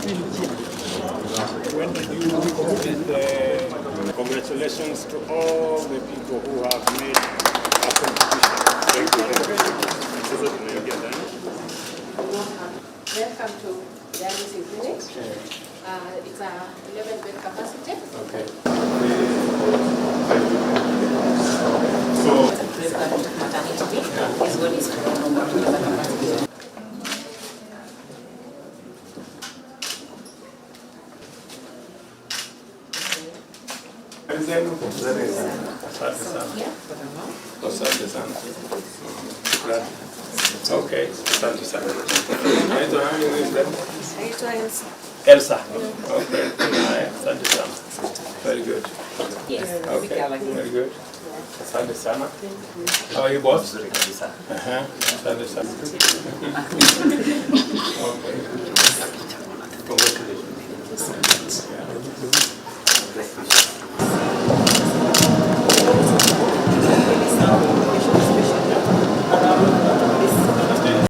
When did you complete congratulations to all the people who have made a contribution. Thank you. Welcome to dialysis unit. It's a 11-bed capacity. Okay. Maternity. His body is capacity. Asante sana. Okay, asante sana. Naitwa nani wewe? Naitwa Elsa. Elsa. Okay. Asante sana. Very good. Yes. Okay. Very good. Asante sana. How are you boss? Asante sana. Okay.